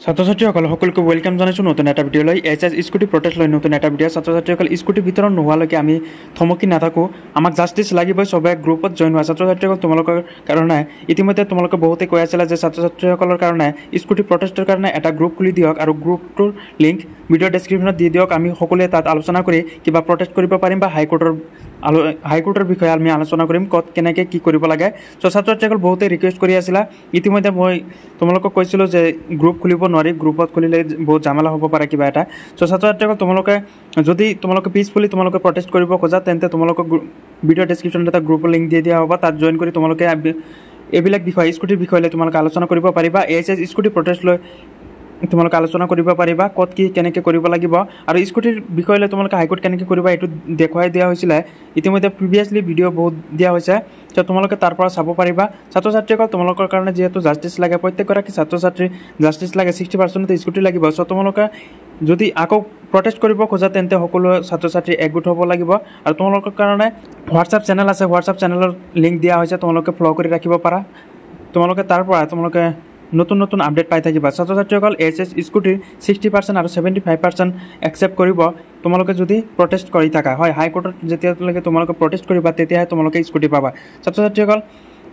ছাত্ৰ-ছাত্ৰীসকল সকলোকে ওয়েলকাম জনাইছোঁ নতুন এটা ভিডিঅ'লৈ। এইচএছ স্কুটি প্ৰটেষ্ট লৈ নতুন এটা ভিডিঅ'। ছাত্ৰ-ছাত্ৰীসকল স্কুটি বিতৰণ নোহোৱালৈকে আমি থমকি নাথাকোঁ, আমাক জাষ্টিছ লাগিবই। সবে গ্ৰুপত জইন হোৱা ছাত্ৰ-ছাত্ৰীসকল তোমালোকৰ কাৰণে ইতিমধ্যে তোমালোকে বহুতে কৈ আছিলা যে ছাত্ৰ-ছাত্ৰীসকলৰ কাৰণে স্কুটি প্ৰটেষ্টৰ কাৰণে এটা গ্ৰুপ খুলি দিয়ক আৰু গ্ৰুপটোৰ লিংক ভিডিঅ' ডেছক্ৰিপশ্যনত দি দিয়ক। আমি সকলোৱে তাত আলোচনা কৰি কিবা প্ৰটেষ্ট কৰিব পাৰিম বা হাইকোৰ্টৰ বিষয়ে আমি আলোচনা কৰিম, ক'ত কেনেকৈ কি কৰিব লাগে। চ' ছাত্ৰ-ছাত্ৰীসকল বহুতে ৰিকুৱেষ্ট কৰি আছিলা। ইতিমধ্যে মই তোমালোকক কৈছিলোঁ যে গ্ৰুপ খুলিব নোৱাৰি, গ্ৰুপত খুলিলে বহুত ঝামেলা হ'ব পাৰে কিবা এটা। চ' ছাত্ৰ-ছাত্ৰীসকল তোমালোকে পিছফুলি তোমালোকে প্ৰটেষ্ট কৰিব খোজা, তেন্তে তোমালোকক ভিডিঅ' ডেছক্ৰিপশ্যনত এটা গ্ৰুপৰ লিংক দি দিয়া হ'ব। তাত জইন কৰি তোমালোকে এইবিলাক বিষয় স্কুটিৰ বিষয় লৈ তোমালোকে আলোচনা কৰিব পাৰিবা। এইচএছ স্কুটি প্ৰটেষ্ট লৈ তোমালোকে আলোচনা কৰিব পাৰিবা, ক'ত কি কেনেকৈ কৰিব লাগিব আৰু স্কুটিৰ বিষয় লৈ তোমালোকে হাইকোৰ্ট কেনেকৈ কৰিবা এইটো দেখুৱাই দিয়া হৈছিলে। ইতিমধ্যে প্ৰিভিয়াছলি ভিডিঅ' বহুত দিয়া হৈছে, ত' তোমালোকে তাৰ পৰা চাব পাৰিবা। ছাত্ৰ-ছাত্ৰীসকল তোমালোকৰ কাৰণে যিহেতু জাষ্টিছ লাগে, প্ৰত্যেকগৰাকী ছাত্ৰ-ছাত্ৰী জাষ্টিছ লাগে, 60% স্কুটি লাগিব। চ' তোমালোকে যদি আকৌ প্ৰটেষ্ট কৰিব খোজা তেন্তে সকলো ছাত্ৰ-ছাত্ৰী একগোট হ'ব লাগিব। আৰু তোমালোকৰ কাৰণে হোৱাটছআপ চেনেল আছে, হোৱাটছআপ চেনেলৰ লিংক দিয়া হৈছে, তোমালোকে ফ'ল' কৰি ৰাখিব পাৰা। তোমালোকে তাৰ পৰা তোমালোকে নতুন নতুন আপডেট পাই থাকিবা। ছাত্ৰ-ছাত্ৰীসকল এইচএছ স্কুটিৰ 60% আৰু 75% একচেপ্ট কৰিব তোমালোকে যদি প্ৰটেষ্ট কৰি থাকা হয়। হাইকোৰ্টত যেতিয়ালৈকে তোমালোকে প্ৰটেষ্ট কৰিবা তেতিয়াহে তোমালোকে স্কুটি পাবা। ছাত্ৰ-ছাত্ৰীসকল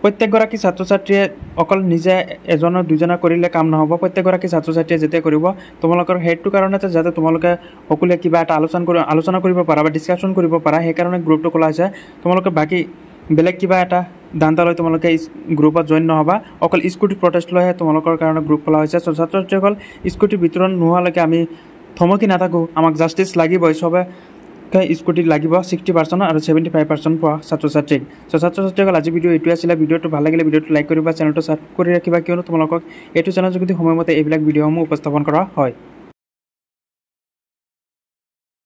প্ৰত্যেকগৰাকী ছাত্ৰ-ছাত্ৰীয়ে অকল নিজে এজনৰ দুজনৰ কৰিলে কাম নহ'ব। প্ৰত্যেকগৰাকী ছাত্ৰ-ছাত্ৰীয়ে যেতিয়া কৰিব তোমালোকৰ সেইটো কাৰণতে যাতে তোমালোকে সকলোৱে কিবা এটা আলোচনা কৰিব পাৰা বা ডিছকাশ্যন কৰিব পাৰা, সেইকাৰণে গ্ৰুপটো খোলা হৈছে। তোমালোকে বাকী বেলেগ কিবা এটা দান্তা লৈ তোমালোকে গ্ৰুপত জইন নহ'বা, অকল স্কুটি প্ৰটেষ্ট লৈহে তোমালোকৰ কাৰণে গ্ৰুপ খোলা হৈছে। ছাত্ৰ-ছাত্ৰীসকল স্কুটি বিতৰণ নোহোৱালৈকে আমি থমকি নাথাকোঁ, আমাক জাষ্টিছ লাগিবই। চবে স্কুটি লাগিব 60% আৰু 75% পোৱা ছাত্ৰ-ছাত্ৰীক। চ' ছাত্ৰ-ছাত্ৰীসকল আজি ভিডিঅ' এইটোৱে আছিলে। ভিডিঅ'টো ভাল লাগিলে ভিডিঅ'টো লাইক কৰিবা, চেনেলটো ছাবস্ক্ৰাইব কৰি ৰাখিবা, কিয়নো তোমালোকক এইটো চেনেলৰ যোগেদি সময়মতে এইবিলাক ভিডিঅ'সমূহ উপস্থাপন কৰা হয়।